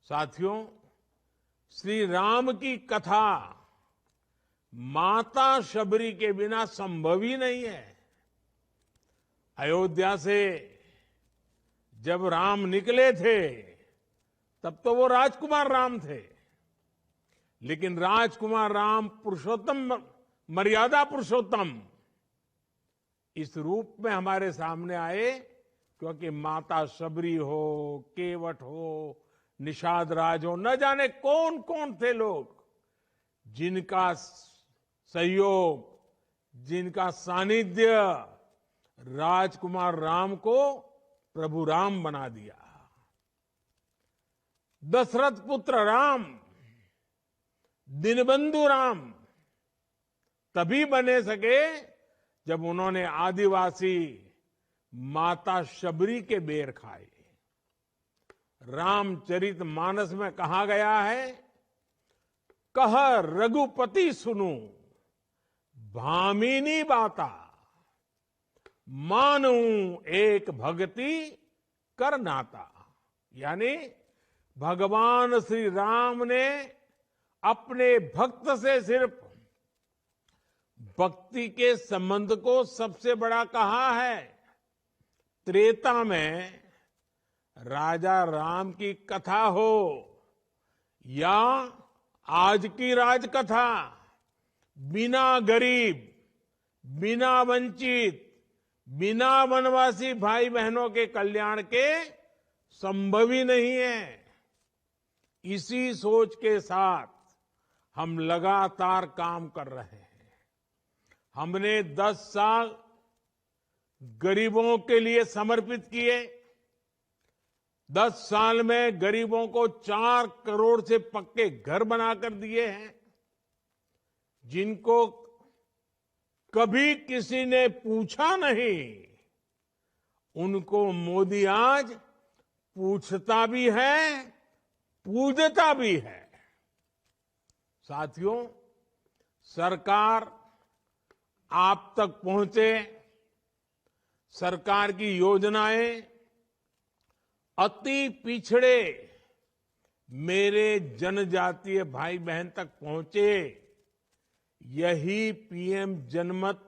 साथियों, श्री राम की कथा माता शबरी के बिना संभव ही नहीं है। अयोध्या से जब राम निकले थे तब तो वो राजकुमार राम थे, लेकिन राजकुमार राम पुरुषोत्तम, मर्यादा पुरुषोत्तम इस रूप में हमारे सामने आए क्योंकि माता शबरी हो, केवट हो, निषाद राज हो, न जाने कौन कौन थे लोग जिनका सहयोग, जिनका सानिध्य राजकुमार राम को प्रभु राम बना दिया। दशरथ पुत्र राम, दीनबंधु राम तभी बने सके जब उन्होंने आदिवासी माता शबरी के बेर खाए। रामचरित मानस में कहा गया है, कह रघुपति सुनु भामिनी बाता, मानू एक भक्ति कर नाता। यानी भगवान श्री राम ने अपने भक्त से सिर्फ भक्ति के संबंध को सबसे बड़ा कहा है। त्रेता में राजा राम की कथा हो या आज की राजकथा, बिना गरीब, बिना वंचित, बिना वनवासी भाई बहनों के कल्याण के संभव ही नहीं है। इसी सोच के साथ हम लगातार काम कर रहे हैं। हमने 10 साल गरीबों के लिए समर्पित किए। 10 साल में गरीबों को 4 करोड़ से पक्के घर बनाकर दिए हैं। जिनको कभी किसी ने पूछा नहीं, उनको मोदी आज पूछता भी है, पूजता भी है। साथियों, सरकार आप तक पहुंचे, सरकार की योजनाएं अति पिछड़े मेरे जनजातीय भाई बहन तक पहुंचे, यही पीएम जनमन,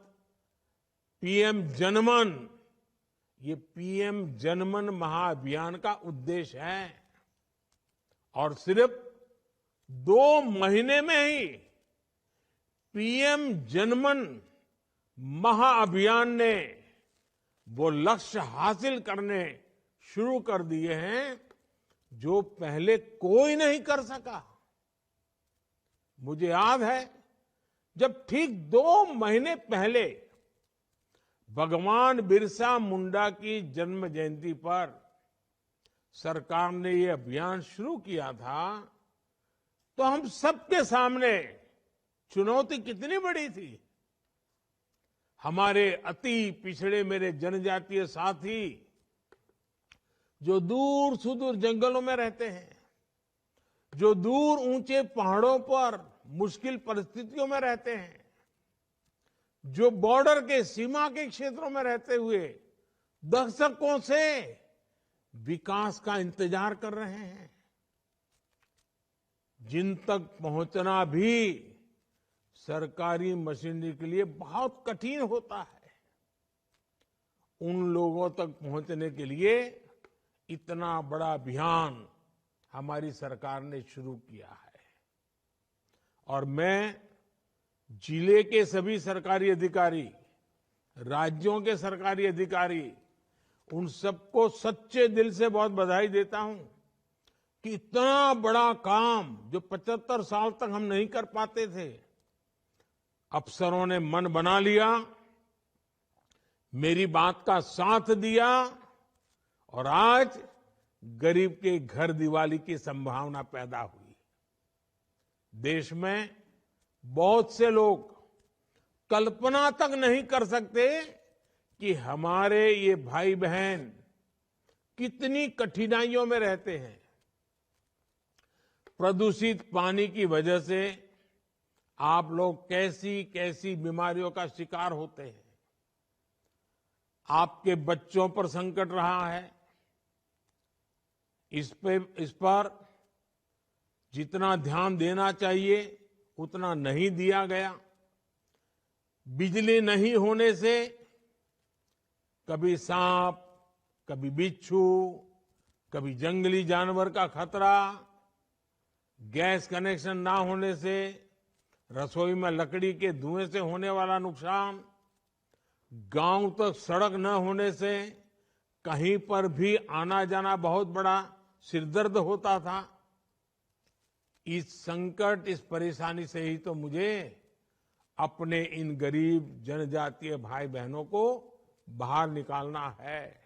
ये पीएम जनमन महाअभियान का उद्देश्य है। और सिर्फ 2 महीने में ही पीएम जनमन महाअभियान ने वो लक्ष्य हासिल करने शुरू कर दिए हैं जो पहले कोई नहीं कर सका। मुझे याद है जब ठीक 2 महीने पहले भगवान बिरसा मुंडा की जन्म जयंती पर सरकार ने ये अभियान शुरू किया था, तो हम सबके सामने चुनौती कितनी बड़ी थी। हमारे अति पिछड़े मेरे जनजातीय साथी जो दूर सुदूर जंगलों में रहते हैं, जो दूर ऊंचे पहाड़ों पर मुश्किल परिस्थितियों में रहते हैं, जो बॉर्डर के सीमा के क्षेत्रों में रहते हुए दशकों से विकास का इंतजार कर रहे हैं, जिन तक पहुंचना भी सरकारी मशीनरी के लिए बहुत कठिन होता है, उन लोगों तक पहुंचने के लिए इतना बड़ा अभियान हमारी सरकार ने शुरू किया है। और मैं जिले के सभी सरकारी अधिकारी, राज्यों के सरकारी अधिकारी, उन सबको सच्चे दिल से बहुत बधाई देता हूं कि इतना बड़ा काम जो 75 साल तक हम नहीं कर पाते थे, अफसरों ने मन बना लिया, मेरी बात का साथ दिया और आज गरीब के घर दिवाली की संभावना पैदा हुई। देश में बहुत से लोग कल्पना तक नहीं कर सकते कि हमारे ये भाई बहन कितनी कठिनाइयों में रहते हैं। प्रदूषित पानी की वजह से आप लोग कैसी कैसी बीमारियों का शिकार होते हैं। आपके बच्चों पर संकट रहा है। इस पर जितना ध्यान देना चाहिए उतना नहीं दिया गया। बिजली नहीं होने से कभी सांप, कभी बिच्छू, कभी जंगली जानवर का खतरा, गैस कनेक्शन ना होने से रसोई में लकड़ी के धुएं से होने वाला नुकसान, गांव तक सड़क न होने से कहीं पर भी आना जाना बहुत बड़ा सिरदर्द होता था। इस संकट, इस परेशानी से ही तो मुझे अपने इन गरीब जनजातीय भाई बहनों को बाहर निकालना है।